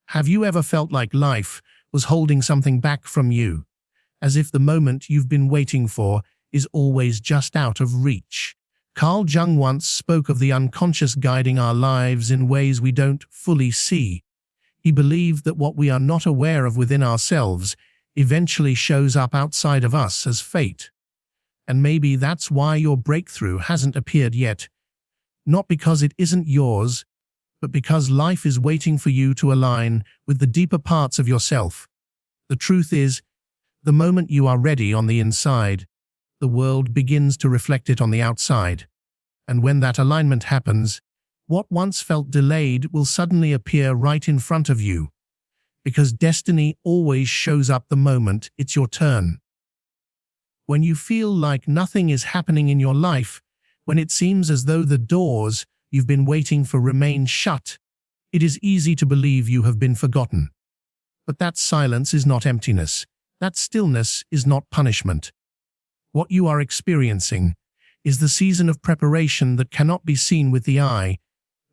Have you ever felt like life was holding something back from you, as if the moment you've been waiting for is always just out of reach? Carl Jung once spoke of the unconscious guiding our lives in ways we don't fully see. He believed that what we are not aware of within ourselves eventually shows up outside of us as fate. And maybe that's why your breakthrough hasn't appeared yet. Not because it isn't yours, but because life is waiting for you to align with the deeper parts of yourself. The truth is, the moment you are ready on the inside, the world begins to reflect it on the outside. And when that alignment happens, what once felt delayed will suddenly appear right in front of you. Because destiny always shows up the moment it's your turn. When you feel like nothing is happening in your life, when it seems as though the doors you've been waiting for remain shut, it is easy to believe you have been forgotten. But that silence is not emptiness. That stillness is not punishment. What you are experiencing is the season of preparation that cannot be seen with the eye,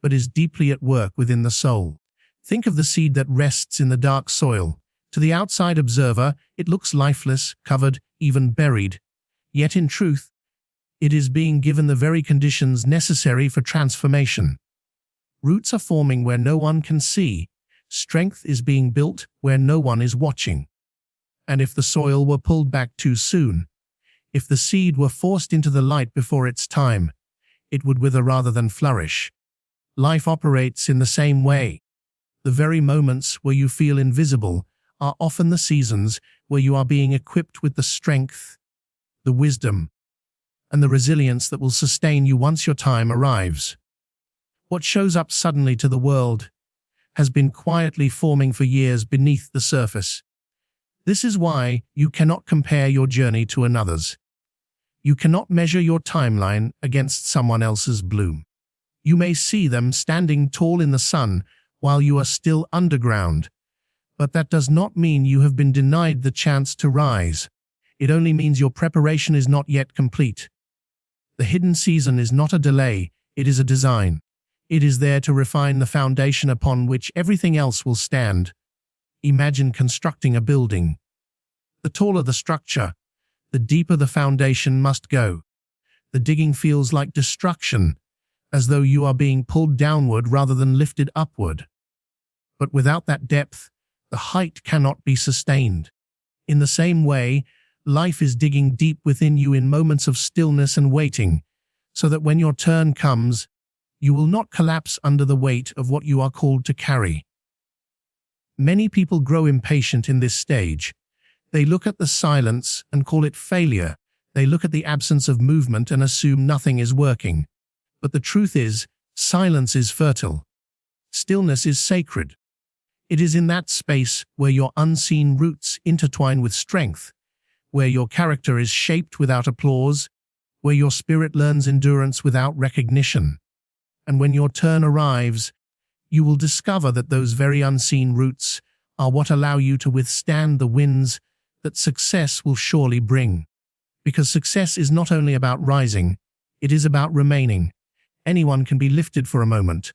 but is deeply at work within the soul. Think of the seed that rests in the dark soil. To the outside observer, it looks lifeless, covered, even buried. Yet in truth, it is being given the very conditions necessary for transformation. Roots are forming where no one can see. Strength is being built where no one is watching. And if the soil were pulled back too soon, if the seed were forced into the light before its time, it would wither rather than flourish. Life operates in the same way. The very moments where you feel invisible are often the seasons where you are being equipped with the strength, the wisdom, and the resilience that will sustain you once your time arrives. What shows up suddenly to the world has been quietly forming for years beneath the surface. This is why you cannot compare your journey to another's. You cannot measure your timeline against someone else's bloom. You may see them standing tall in the sun while you are still underground, but that does not mean you have been denied the chance to rise. It only means your preparation is not yet complete. The hidden season is not a delay, it is a design. It is there to refine the foundation upon which everything else will stand. Imagine constructing a building. The taller the structure, the deeper the foundation must go. The digging feels like destruction, as though you are being pulled downward rather than lifted upward. But without that depth, the height cannot be sustained. In the same way, life is digging deep within you in moments of stillness and waiting, so that when your turn comes, you will not collapse under the weight of what you are called to carry. Many people grow impatient in this stage. They look at the silence and call it failure. They look at the absence of movement and assume nothing is working. But the truth is, silence is fertile. Stillness is sacred. It is in that space where your unseen roots intertwine with strength, where your character is shaped without applause, where your spirit learns endurance without recognition. And when your turn arrives, you will discover that those very unseen roots are what allow you to withstand the winds that success will surely bring. Because success is not only about rising, it is about remaining. Anyone can be lifted for a moment.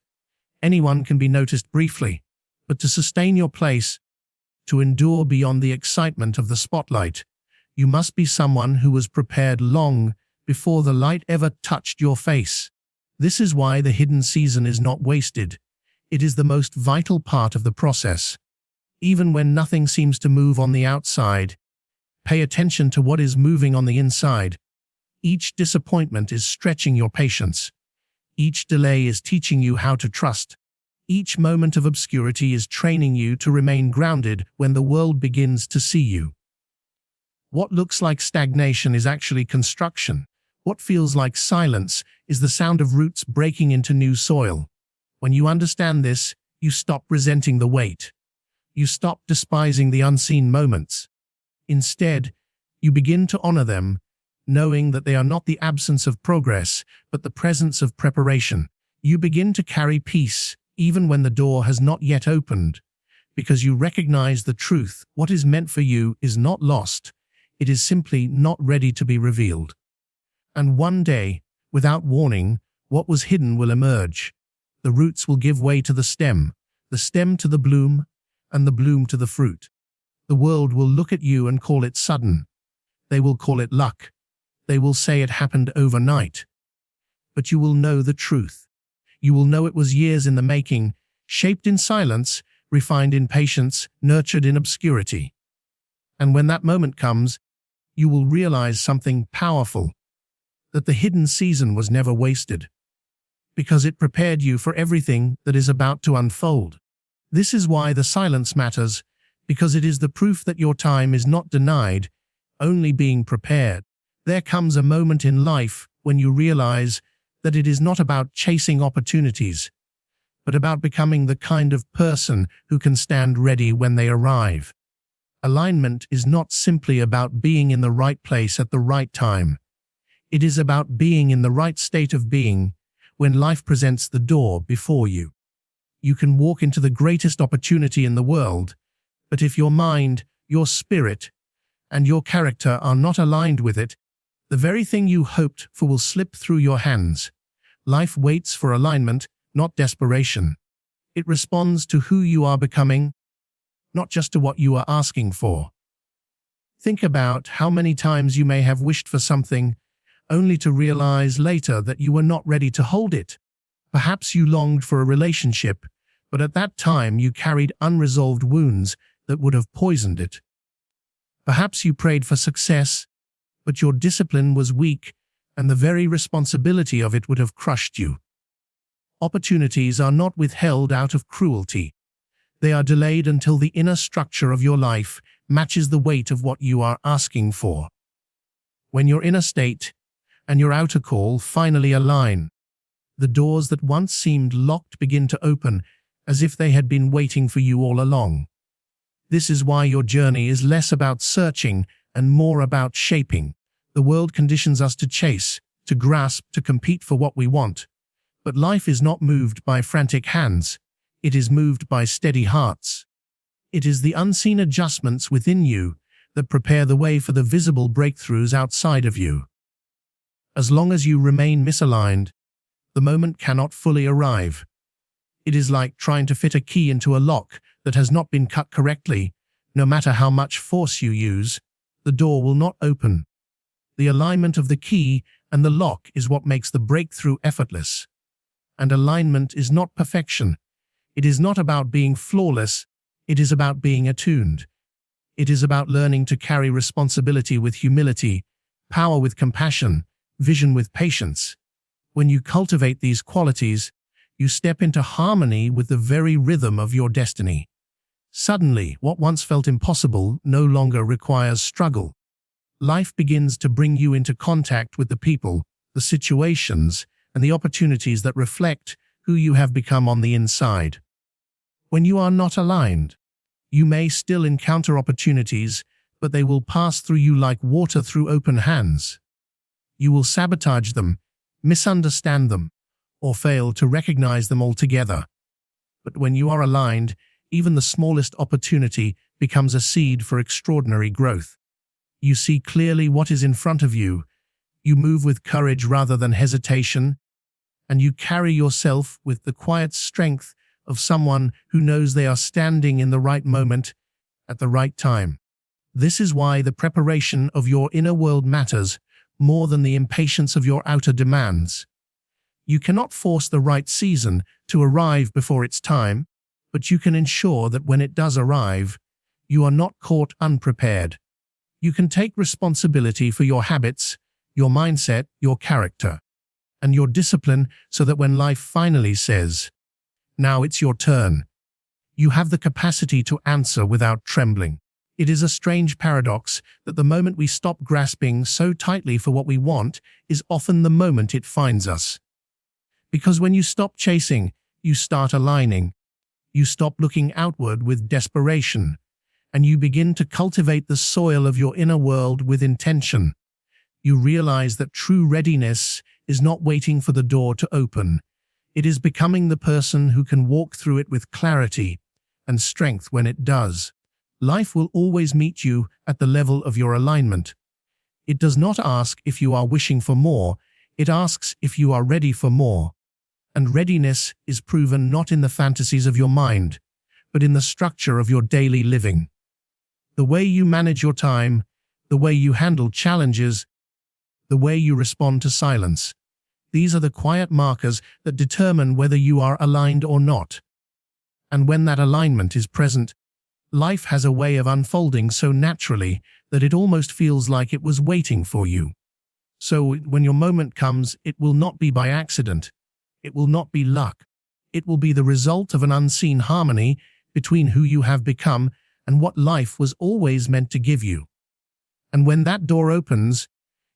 Anyone can be noticed briefly. But to sustain your place, to endure beyond the excitement of the spotlight, you must be someone who was prepared long before the light ever touched your face. This is why the hidden season is not wasted. It is the most vital part of the process. Even when nothing seems to move on the outside, pay attention to what is moving on the inside. Each disappointment is stretching your patience. Each delay is teaching you how to trust. Each moment of obscurity is training you to remain grounded when the world begins to see you. What looks like stagnation is actually construction. What feels like silence is the sound of roots breaking into new soil. When you understand this, you stop resenting the wait. You stop despising the unseen moments. Instead, you begin to honor them, knowing that they are not the absence of progress, but the presence of preparation. You begin to carry peace, even when the door has not yet opened, because you recognize the truth. What is meant for you is not lost. It is simply not ready to be revealed. And one day, without warning, what was hidden will emerge. The roots will give way to the stem to the bloom, and the bloom to the fruit. The world will look at you and call it sudden. They will call it luck. They will say it happened overnight. But you will know the truth. You will know it was years in the making, shaped in silence, refined in patience, nurtured in obscurity. And when that moment comes, you will realize something powerful, that the hidden season was never wasted, because it prepared you for everything that is about to unfold. This is why the silence matters, because it is the proof that your time is not denied, only being prepared. There comes a moment in life when you realize that it is not about chasing opportunities, but about becoming the kind of person who can stand ready when they arrive. Alignment is not simply about being in the right place at the right time. It is about being in the right state of being when life presents the door before you. You can walk into the greatest opportunity in the world, but if your mind, your spirit, and your character are not aligned with it, the very thing you hoped for will slip through your hands. Life waits for alignment, not desperation. It responds to who you are becoming, not just to what you are asking for. Think about how many times you may have wished for something, only to realize later that you were not ready to hold it. Perhaps you longed for a relationship, but at that time you carried unresolved wounds that would have poisoned it. Perhaps you prayed for success, but your discipline was weak, and the very responsibility of it would have crushed you. Opportunities are not withheld out of cruelty. They are delayed until the inner structure of your life matches the weight of what you are asking for. When your inner state and your outer call finally align, the doors that once seemed locked begin to open, as if they had been waiting for you all along. This is why your journey is less about searching and more about shaping. The world conditions us to chase, to grasp, to compete for what we want. But life is not moved by frantic hands. It is moved by steady hearts. It is the unseen adjustments within you that prepare the way for the visible breakthroughs outside of you. As long as you remain misaligned, the moment cannot fully arrive. It is like trying to fit a key into a lock that has not been cut correctly. No matter how much force you use, the door will not open. The alignment of the key and the lock is what makes the breakthrough effortless. And alignment is not perfection. It is not about being flawless. It is about being attuned. It is about learning to carry responsibility with humility, power with compassion, vision with patience. When you cultivate these qualities, you step into harmony with the very rhythm of your destiny. Suddenly, what once felt impossible no longer requires struggle. Life begins to bring you into contact with the people, the situations, and the opportunities that reflect who you have become on the inside. When you are not aligned, you may still encounter opportunities, but they will pass through you like water through open hands. You will sabotage them, misunderstand them, or fail to recognize them altogether. But when you are aligned, even the smallest opportunity becomes a seed for extraordinary growth. You see clearly what is in front of you, you move with courage rather than hesitation, and you carry yourself with the quiet strength of someone who knows they are standing in the right moment at the right time. This is why the preparation of your inner world matters more than the impatience of your outer demands. You cannot force the right season to arrive before its time, but you can ensure that when it does arrive, you are not caught unprepared. You can take responsibility for your habits, your mindset, your character, and your discipline so that when life finally says, "Now it's your turn," you have the capacity to answer without trembling. It is a strange paradox that the moment we stop grasping so tightly for what we want is often the moment it finds us. Because when you stop chasing, you start aligning. You stop looking outward with desperation, and you begin to cultivate the soil of your inner world with intention. You realize that true readiness is not waiting for the door to open. It is becoming the person who can walk through it with clarity and strength when it does. Life will always meet you at the level of your alignment. It does not ask if you are wishing for more, it asks if you are ready for more. And readiness is proven not in the fantasies of your mind, but in the structure of your daily living. The way you manage your time, the way you handle challenges, the way you respond to silence. These are the quiet markers that determine whether you are aligned or not. And when that alignment is present, life has a way of unfolding so naturally that it almost feels like it was waiting for you. So when your moment comes, it will not be by accident. It will not be luck. It will be the result of an unseen harmony between who you have become and what life was always meant to give you. And when that door opens,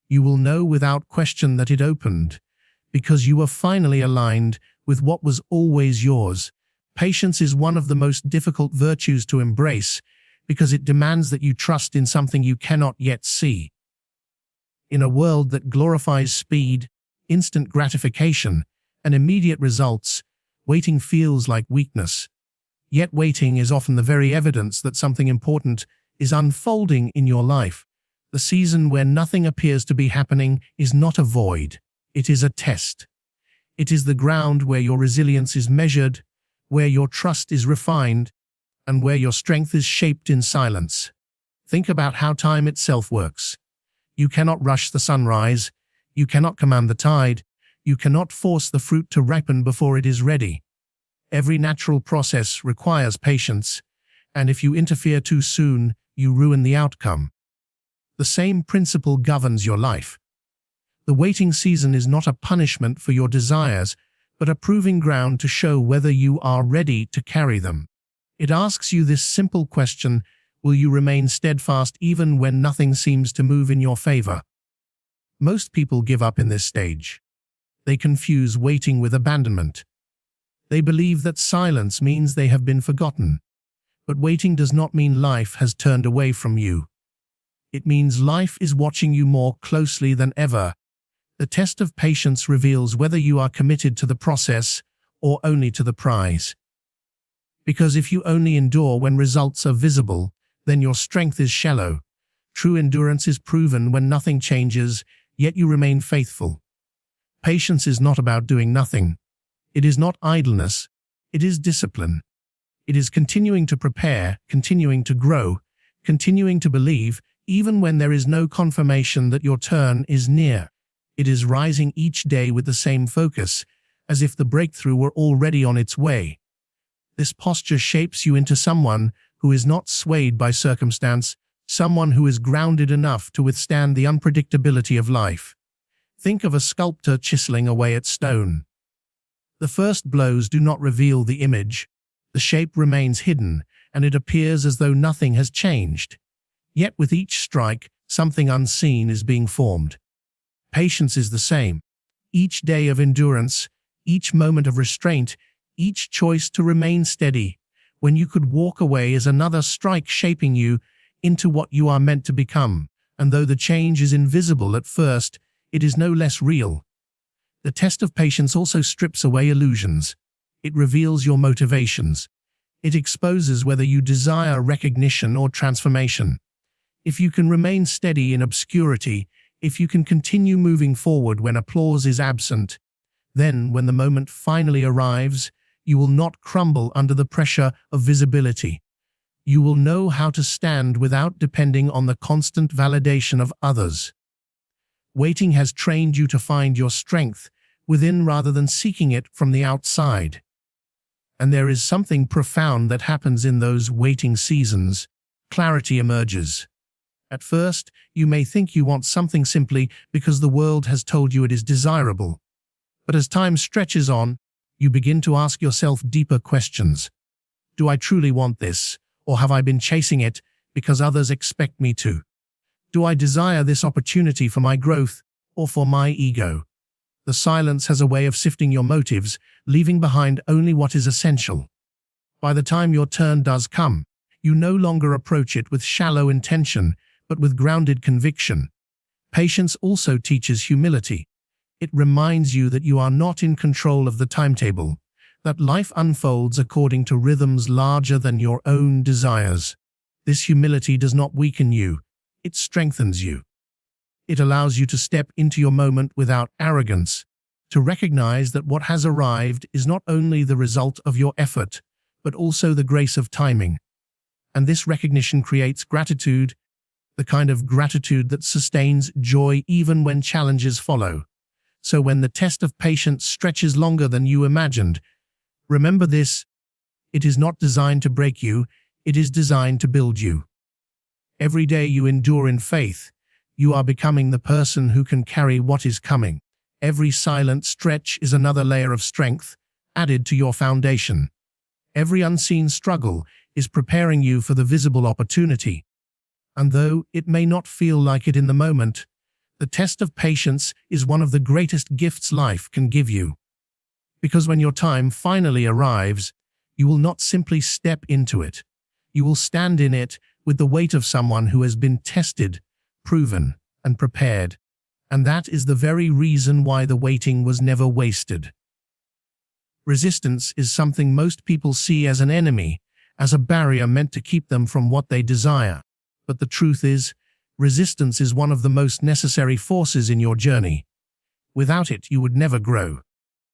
you will know without question that it opened, because you are finally aligned with what was always yours. Patience is one of the most difficult virtues to embrace because it demands that you trust in something you cannot yet see. In a world that glorifies speed, instant gratification, and immediate results, waiting feels like weakness. Yet waiting is often the very evidence that something important is unfolding in your life. The season where nothing appears to be happening is not a void. It is a test. It is the ground where your resilience is measured, where your trust is refined, and where your strength is shaped in silence. Think about how time itself works. You cannot rush the sunrise. You cannot command the tide. You cannot force the fruit to ripen before it is ready. Every natural process requires patience, and if you interfere too soon, you ruin the outcome. The same principle governs your life. The waiting season is not a punishment for your desires, but a proving ground to show whether you are ready to carry them. It asks you this simple question: will you remain steadfast even when nothing seems to move in your favor? Most people give up in this stage. They confuse waiting with abandonment. They believe that silence means they have been forgotten. But waiting does not mean life has turned away from you. It means life is watching you more closely than ever. The test of patience reveals whether you are committed to the process or only to the prize. Because if you only endure when results are visible, then your strength is shallow. True endurance is proven when nothing changes, yet you remain faithful. Patience is not about doing nothing. It is not idleness. It is discipline. It is continuing to prepare, continuing to grow, continuing to believe, even when there is no confirmation that your turn is near. It is rising each day with the same focus, as if the breakthrough were already on its way. This posture shapes you into someone who is not swayed by circumstance, someone who is grounded enough to withstand the unpredictability of life. Think of a sculptor chiseling away at stone. The first blows do not reveal the image. The shape remains hidden, and it appears as though nothing has changed. Yet with each strike, something unseen is being formed. Patience is the same. Each day of endurance, each moment of restraint, each choice to remain steady, when you could walk away, is another strike shaping you into what you are meant to become. And though the change is invisible at first, it is no less real. The test of patience also strips away illusions. It reveals your motivations. It exposes whether you desire recognition or transformation. If you can remain steady in obscurity, if you can continue moving forward when applause is absent, then when the moment finally arrives, you will not crumble under the pressure of visibility. You will know how to stand without depending on the constant validation of others. Waiting has trained you to find your strength within rather than seeking it from the outside. And there is something profound that happens in those waiting seasons. Clarity emerges. At first, you may think you want something simply because the world has told you it is desirable. But as time stretches on, you begin to ask yourself deeper questions. Do I truly want this, or have I been chasing it because others expect me to? Do I desire this opportunity for my growth or for my ego? The silence has a way of sifting your motives, leaving behind only what is essential. By the time your turn does come, you no longer approach it with shallow intention, but with grounded conviction. Patience also teaches humility. It reminds you that you are not in control of the timetable, that life unfolds according to rhythms larger than your own desires. This humility does not weaken you, it strengthens you. It allows you to step into your moment without arrogance, to recognize that what has arrived is not only the result of your effort, but also the grace of timing. And this recognition creates gratitude, the kind of gratitude that sustains joy even when challenges follow. So when the test of patience stretches longer than you imagined, remember this: it is not designed to break you, it is designed to build you. Every day you endure in faith, you are becoming the person who can carry what is coming. Every silent stretch is another layer of strength added to your foundation. Every unseen struggle is preparing you for the visible opportunity. And though it may not feel like it in the moment, the test of patience is one of the greatest gifts life can give you. Because when your time finally arrives, you will not simply step into it. You will stand in it with the weight of someone who has been tested, proven, and prepared. And that is the very reason why the waiting was never wasted. Resistance is something most people see as an enemy, as a barrier meant to keep them from what they desire. But the truth is, resistance is one of the most necessary forces in your journey. Without it, you would never grow.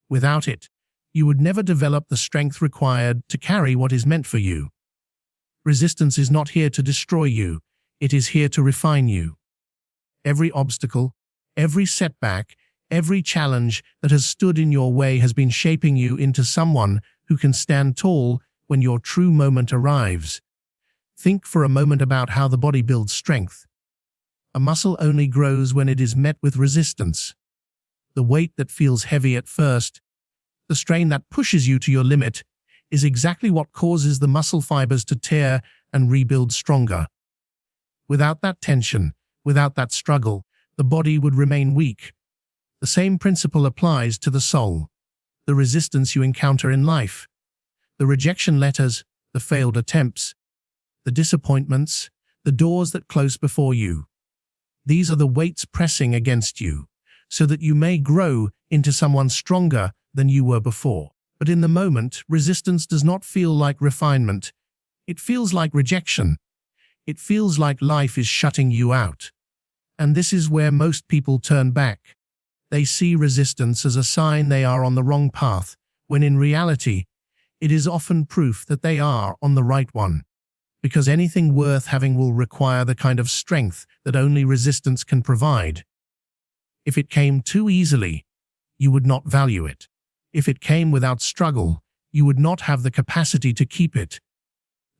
Without it, you would never develop the strength required to carry what is meant for you. Resistance is not here to destroy you, it is here to refine you. Every obstacle, every setback, every challenge that has stood in your way has been shaping you into someone who can stand tall when your true moment arrives. Think for a moment about how the body builds strength. A muscle only grows when it is met with resistance. The weight that feels heavy at first, the strain that pushes you to your limit, is exactly what causes the muscle fibers to tear and rebuild stronger. Without that tension, without that struggle, the body would remain weak. The same principle applies to the soul. The resistance you encounter in life, the rejection letters, the failed attempts, the disappointments, the doors that close before you. These are the weights pressing against you, so that you may grow into someone stronger than you were before. But in the moment, resistance does not feel like refinement. It feels like rejection. It feels like life is shutting you out. And this is where most people turn back. They see resistance as a sign they are on the wrong path, when in reality, it is often proof that they are on the right one. Because anything worth having will require the kind of strength that only resistance can provide. If it came too easily, you would not value it. If it came without struggle, you would not have the capacity to keep it.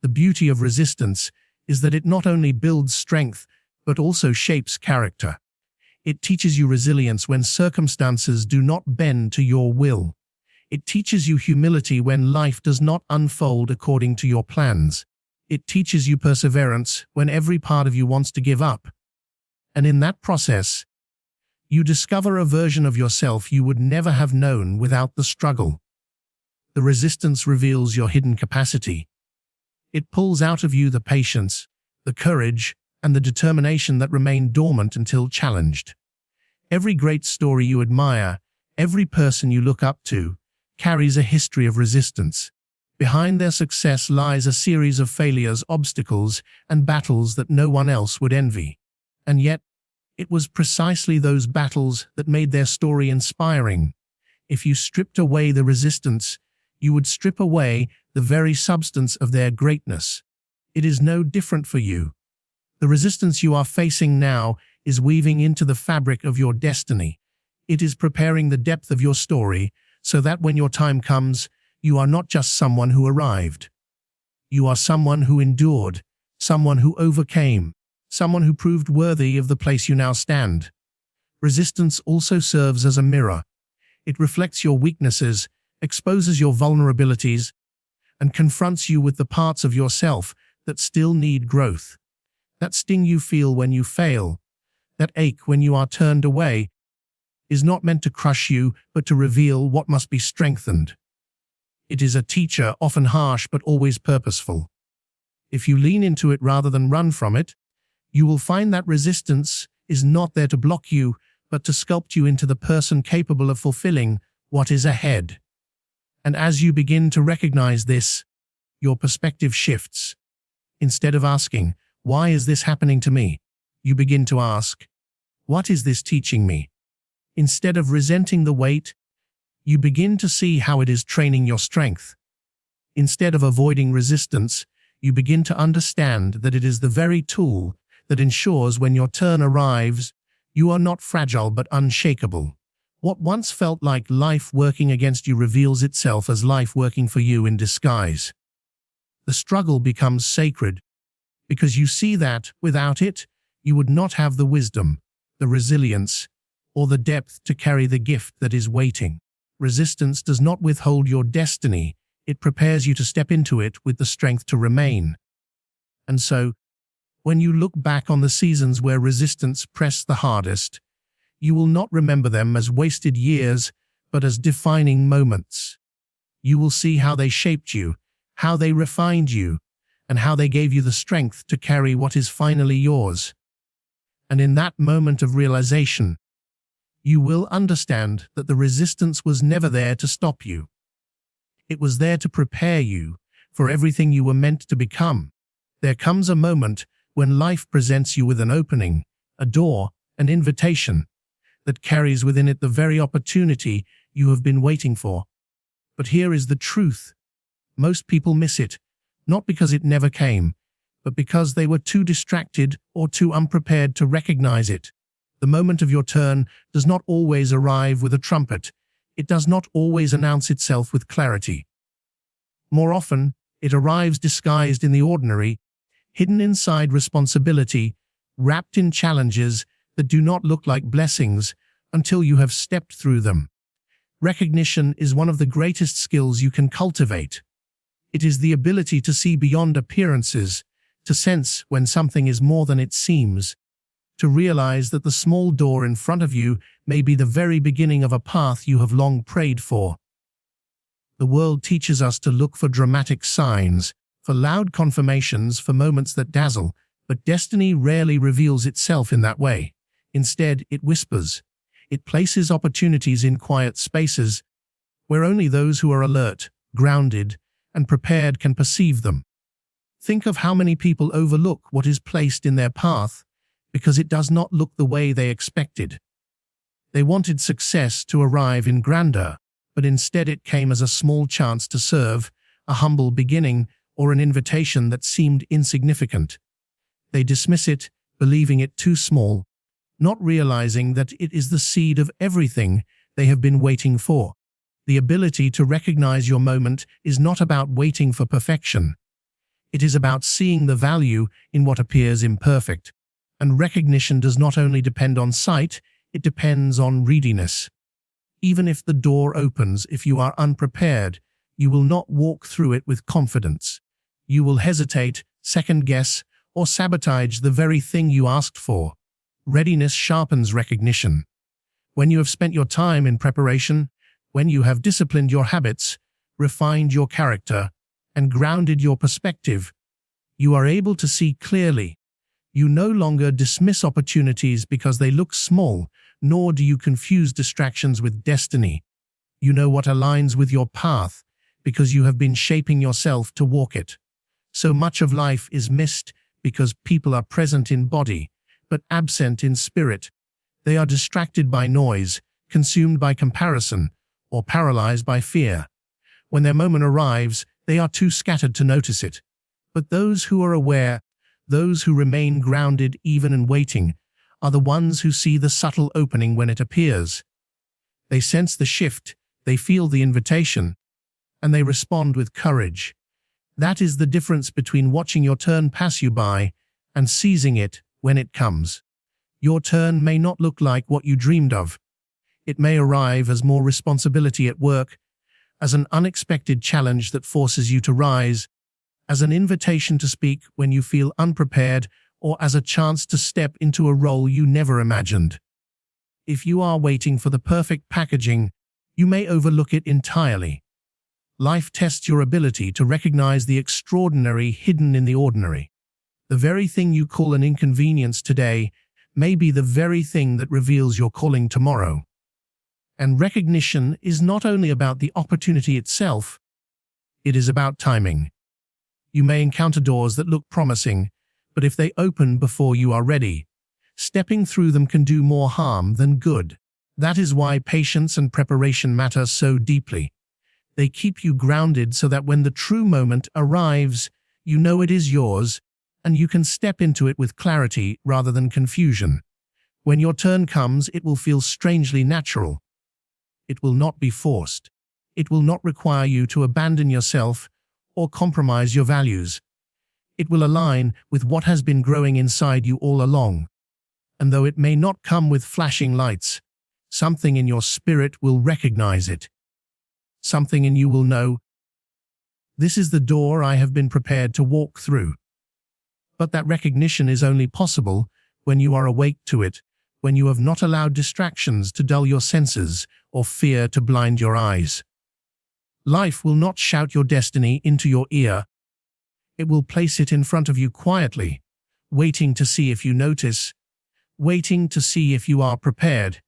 The beauty of resistance is that it not only builds strength, but also shapes character. It teaches you resilience when circumstances do not bend to your will. It teaches you humility when life does not unfold according to your plans. It teaches you perseverance when every part of you wants to give up. And in that process, you discover a version of yourself you would never have known without the struggle. The resistance reveals your hidden capacity. It pulls out of you the patience, the courage, and the determination that remain dormant until challenged. Every great story you admire, every person you look up to, carries a history of resistance. Behind their success lies a series of failures, obstacles, and battles that no one else would envy. And yet, it was precisely those battles that made their story inspiring. If you stripped away the resistance, you would strip away the very substance of their greatness. It is no different for you. The resistance you are facing now is weaving into the fabric of your destiny. It is preparing the depth of your story so that when your time comes, you are not just someone who arrived. You are someone who endured, someone who overcame, someone who proved worthy of the place you now stand. Resistance also serves as a mirror. It reflects your weaknesses, exposes your vulnerabilities, and confronts you with the parts of yourself that still need growth. That sting you feel when you fail, that ache when you are turned away, is not meant to crush you, but to reveal what must be strengthened. It is a teacher, often harsh but always purposeful. If you lean into it rather than run from it, you will find that resistance is not there to block you, but to sculpt you into the person capable of fulfilling what is ahead. And as you begin to recognize this, your perspective shifts. Instead of asking, "Why is this happening to me?" you begin to ask, "What is this teaching me?" Instead of resenting the weight, you begin to see how it is training your strength. Instead of avoiding resistance, you begin to understand that it is the very tool that ensures when your turn arrives, you are not fragile but unshakable. What once felt like life working against you reveals itself as life working for you in disguise. The struggle becomes sacred because you see that, without it, you would not have the wisdom, the resilience, or the depth to carry the gift that is waiting. Resistance does not withhold your destiny, it prepares you to step into it with the strength to remain. And so, when you look back on the seasons where resistance pressed the hardest, you will not remember them as wasted years, but as defining moments. You will see how they shaped you, how they refined you, and how they gave you the strength to carry what is finally yours. And in that moment of realization, you will understand that the resistance was never there to stop you. It was there to prepare you for everything you were meant to become. There comes a moment when life presents you with an opening, a door, an invitation that carries within it the very opportunity you have been waiting for. But here is the truth. Most people miss it, not because it never came, but because they were too distracted or too unprepared to recognize it. The moment of your turn does not always arrive with a trumpet. It does not always announce itself with clarity. More often, it arrives disguised in the ordinary, hidden inside responsibility, wrapped in challenges that do not look like blessings until you have stepped through them. Recognition is one of the greatest skills you can cultivate. It is the ability to see beyond appearances, to sense when something is more than it seems, to realize that the small door in front of you may be the very beginning of a path you have long prayed for. The world teaches us to look for dramatic signs, for loud confirmations, for moments that dazzle, but destiny rarely reveals itself in that way. Instead, it whispers. It places opportunities in quiet spaces where only those who are alert, grounded, and prepared can perceive them. Think of how many people overlook what is placed in their path because it does not look the way they expected. They wanted success to arrive in grandeur, but instead it came as a small chance to serve, a humble beginning, or an invitation that seemed insignificant. They dismiss it, believing it too small, not realizing that it is the seed of everything they have been waiting for. The ability to recognize your moment is not about waiting for perfection. It is about seeing the value in what appears imperfect. And recognition does not only depend on sight, it depends on readiness. Even if the door opens, if you are unprepared, you will not walk through it with confidence. You will hesitate, second-guess, or sabotage the very thing you asked for. Readiness sharpens recognition. When you have spent your time in preparation, when you have disciplined your habits, refined your character, and grounded your perspective, you are able to see clearly. You no longer dismiss opportunities because they look small, nor do you confuse distractions with destiny. You know what aligns with your path because you have been shaping yourself to walk it. So much of life is missed because people are present in body, but absent in spirit. They are distracted by noise, consumed by comparison, or paralyzed by fear. When their moment arrives, they are too scattered to notice it. But those who are aware, those who remain grounded even in waiting, are the ones who see the subtle opening when it appears. They sense the shift, they feel the invitation, and they respond with courage. That is the difference between watching your turn pass you by and seizing it when it comes. Your turn may not look like what you dreamed of. It may arrive as more responsibility at work, as an unexpected challenge that forces you to rise, as an invitation to speak when you feel unprepared, or as a chance to step into a role you never imagined. If you are waiting for the perfect packaging, you may overlook it entirely. Life tests your ability to recognize the extraordinary hidden in the ordinary. The very thing you call an inconvenience today may be the very thing that reveals your calling tomorrow. And recognition is not only about the opportunity itself, it is about timing. You may encounter doors that look promising, but if they open before you are ready, stepping through them can do more harm than good. That is why patience and preparation matter so deeply. They keep you grounded so that when the true moment arrives, you know it is yours, and you can step into it with clarity rather than confusion. When your turn comes, it will feel strangely natural. It will not be forced. It will not require you to abandon yourself or compromise your values. It will align with what has been growing inside you all along. And though it may not come with flashing lights, something in your spirit will recognize it. Something in you will know, this is the door I have been prepared to walk through. But that recognition is only possible when you are awake to it, when you have not allowed distractions to dull your senses or fear to blind your eyes. Life will not shout your destiny into your ear. It will place it in front of you quietly, waiting to see if you notice, waiting to see if you are prepared,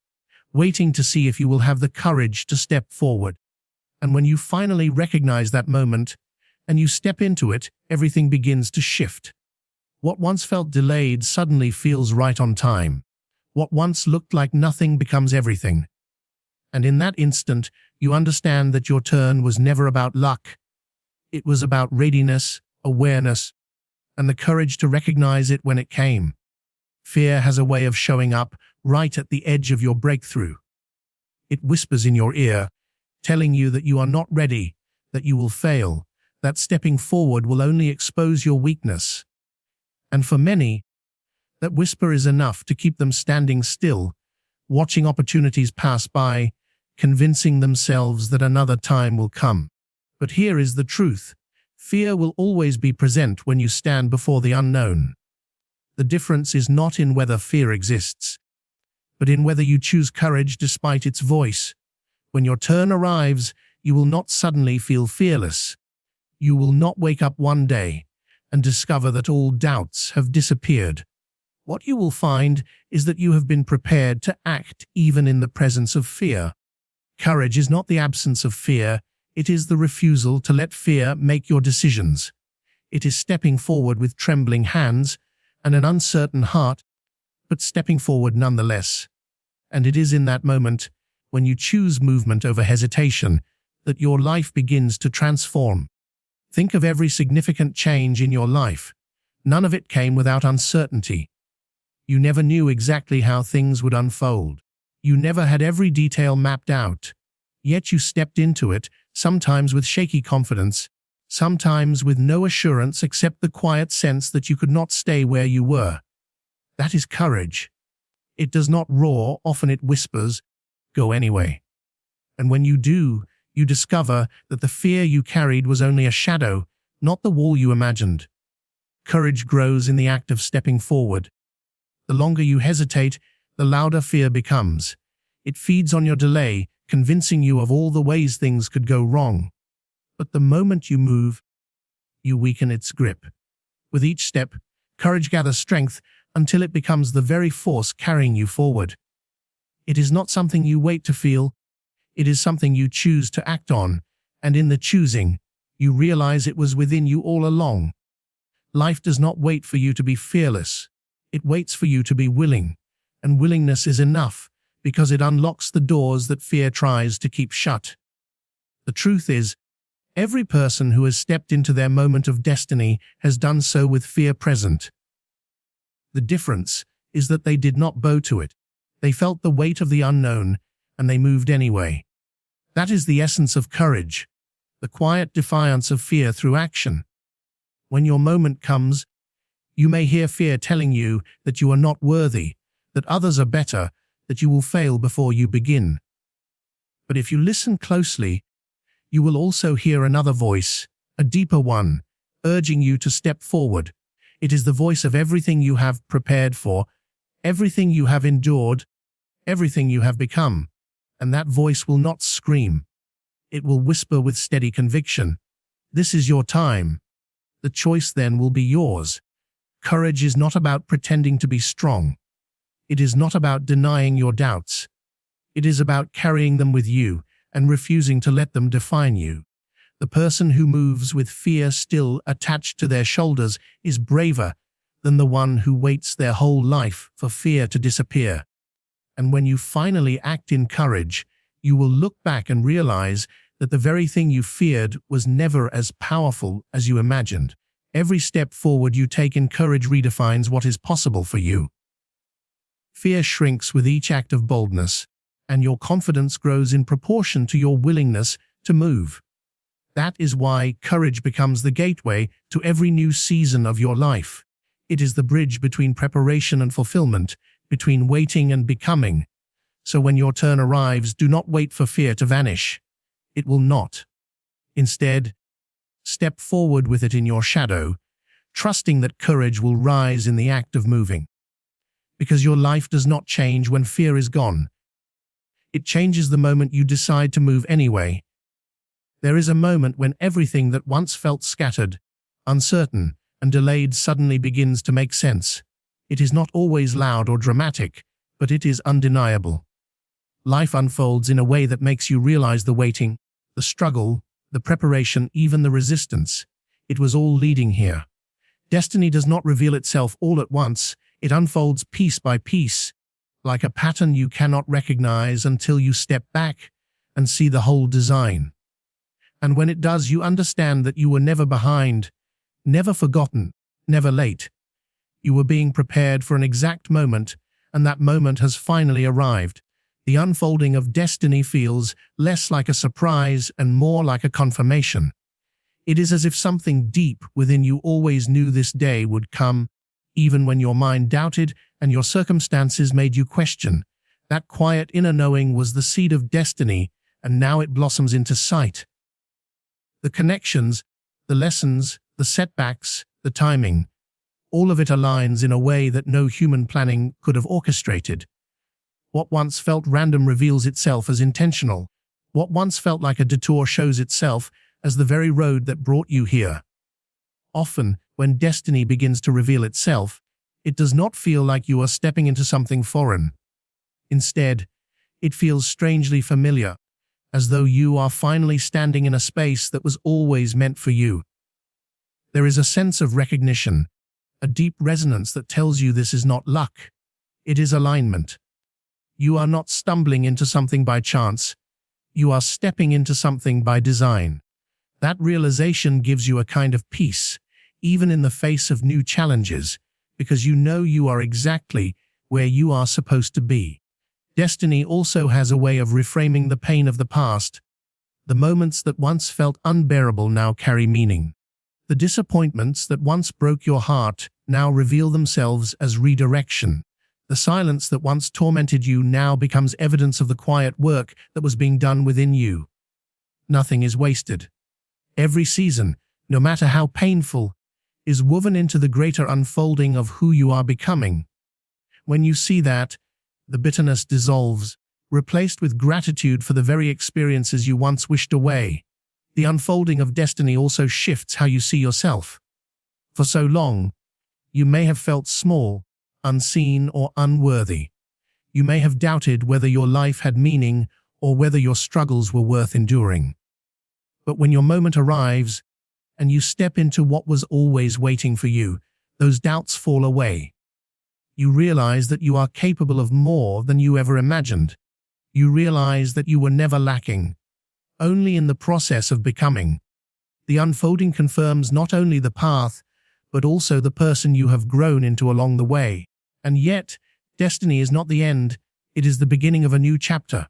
waiting to see if you will have the courage to step forward. And when you finally recognize that moment, and you step into it, everything begins to shift. What once felt delayed suddenly feels right on time. What once looked like nothing becomes everything. And in that instant, you understand that your turn was never about luck. It was about readiness, awareness, and the courage to recognize it when it came. Fear has a way of showing up right at the edge of your breakthrough. It whispers in your ear, telling you that you are not ready, that you will fail, that stepping forward will only expose your weakness. And for many, that whisper is enough to keep them standing still, watching opportunities pass by, convincing themselves that another time will come. But here is the truth. Fear will always be present when you stand before the unknown. The difference is not in whether fear exists, but in whether you choose courage despite its voice. When your turn arrives, you will not suddenly feel fearless. You will not wake up one day and discover that all doubts have disappeared. What you will find is that you have been prepared to act even in the presence of fear. Courage is not the absence of fear, it is the refusal to let fear make your decisions. It is stepping forward with trembling hands and an uncertain heart, but stepping forward nonetheless. And it is in that moment, when you choose movement over hesitation, that your life begins to transform. Think of every significant change in your life. None of it came without uncertainty. You never knew exactly how things would unfold. You never had every detail mapped out. Yet you stepped into it, sometimes with shaky confidence, sometimes with no assurance except the quiet sense that you could not stay where you were. That is courage. It does not roar, often it whispers, "Go anyway." And when you do, you discover that the fear you carried was only a shadow, not the wall you imagined. Courage grows in the act of stepping forward. The longer you hesitate, the louder fear becomes. It feeds on your delay, convincing you of all the ways things could go wrong. But the moment you move, you weaken its grip. With each step, courage gathers strength until it becomes the very force carrying you forward. It is not something you wait to feel, it is something you choose to act on, and in the choosing, you realize it was within you all along. Life does not wait for you to be fearless, it waits for you to be willing, and willingness is enough, because it unlocks the doors that fear tries to keep shut. The truth is, every person who has stepped into their moment of destiny has done so with fear present. The difference is that they did not bow to it. They felt the weight of the unknown, and they moved anyway. That is the essence of courage, the quiet defiance of fear through action. When your moment comes, you may hear fear telling you that you are not worthy, that others are better, that you will fail before you begin. But if you listen closely, you will also hear another voice, a deeper one, urging you to step forward. It is the voice of everything you have prepared for, everything you have endured, everything you have become. And that voice will not scream. It will whisper with steady conviction. This is your time. The choice then will be yours. Courage is not about pretending to be strong. It is not about denying your doubts. It is about carrying them with you and refusing to let them define you. The person who moves with fear still attached to their shoulders is braver than the one who waits their whole life for fear to disappear. And when you finally act in courage, you will look back and realize that the very thing you feared was never as powerful as you imagined. Every step forward you take in courage redefines what is possible for you. Fear shrinks with each act of boldness, and your confidence grows in proportion to your willingness to move. That is why courage becomes the gateway to every new season of your life. It is the bridge between preparation and fulfillment, between waiting and becoming. So when your turn arrives, do not wait for fear to vanish. It will not. Instead, step forward with it in your shadow, trusting that courage will rise in the act of moving. Because your life does not change when fear is gone. It changes the moment you decide to move anyway. There is a moment when everything that once felt scattered, uncertain, and delayed suddenly begins to make sense. It is not always loud or dramatic, but it is undeniable. Life unfolds in a way that makes you realize the waiting, the struggle, the preparation, even the resistance. It was all leading here. Destiny does not reveal itself all at once. It unfolds piece by piece, like a pattern you cannot recognize until you step back and see the whole design. And when it does, you understand that you were never behind, never forgotten, never late. You were being prepared for an exact moment, and that moment has finally arrived. The unfolding of destiny feels less like a surprise and more like a confirmation. It is as if something deep within you always knew this day would come, even when your mind doubted and your circumstances made you question. That quiet inner knowing was the seed of destiny, and now it blossoms into sight. The connections, the lessons, the setbacks, the timing, all of it aligns in a way that no human planning could have orchestrated. What once felt random reveals itself as intentional. What once felt like a detour shows itself as the very road that brought you here. Often, when destiny begins to reveal itself, it does not feel like you are stepping into something foreign. Instead, it feels strangely familiar, as though you are finally standing in a space that was always meant for you. There is a sense of recognition, a deep resonance that tells you this is not luck. It is alignment. You are not stumbling into something by chance. You are stepping into something by design. That realization gives you a kind of peace, even in the face of new challenges, because you know you are exactly where you are supposed to be. Destiny also has a way of reframing the pain of the past. The moments that once felt unbearable now carry meaning. The disappointments that once broke your heart now reveal themselves as redirection. The silence that once tormented you now becomes evidence of the quiet work that was being done within you. Nothing is wasted. Every season, no matter how painful, is woven into the greater unfolding of who you are becoming. When you see that, the bitterness dissolves, replaced with gratitude for the very experiences you once wished away. The unfolding of destiny also shifts how you see yourself. For so long, you may have felt small, unseen, or unworthy. You may have doubted whether your life had meaning or whether your struggles were worth enduring. But when your moment arrives, and you step into what was always waiting for you, those doubts fall away. You realize that you are capable of more than you ever imagined. You realize that you were never lacking, only in the process of becoming. The unfolding confirms not only the path, but also the person you have grown into along the way. And yet, destiny is not the end, it is the beginning of a new chapter.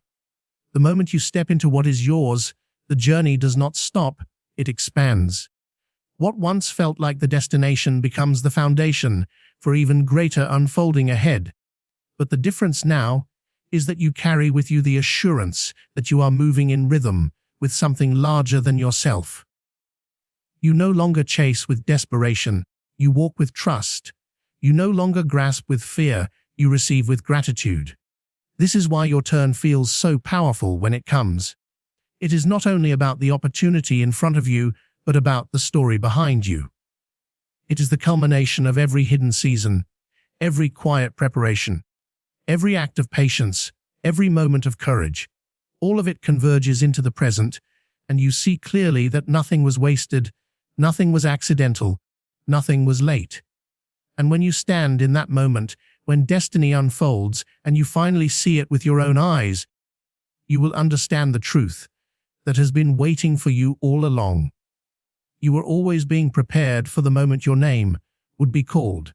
The moment you step into what is yours, the journey does not stop, it expands. What once felt like the destination becomes the foundation for even greater unfolding ahead. But the difference now is that you carry with you the assurance that you are moving in rhythm with something larger than yourself. You no longer chase with desperation, you walk with trust. You no longer grasp with fear, you receive with gratitude. This is why your turn feels so powerful when it comes. It is not only about the opportunity in front of you, but about the story behind you. It is the culmination of every hidden season, every quiet preparation, every act of patience, every moment of courage. All of it converges into the present, and you see clearly that nothing was wasted, nothing was accidental, nothing was late. And when you stand in that moment, when destiny unfolds and you finally see it with your own eyes, you will understand the truth. that has been waiting for you all along. You were always being prepared for the moment your name would be called,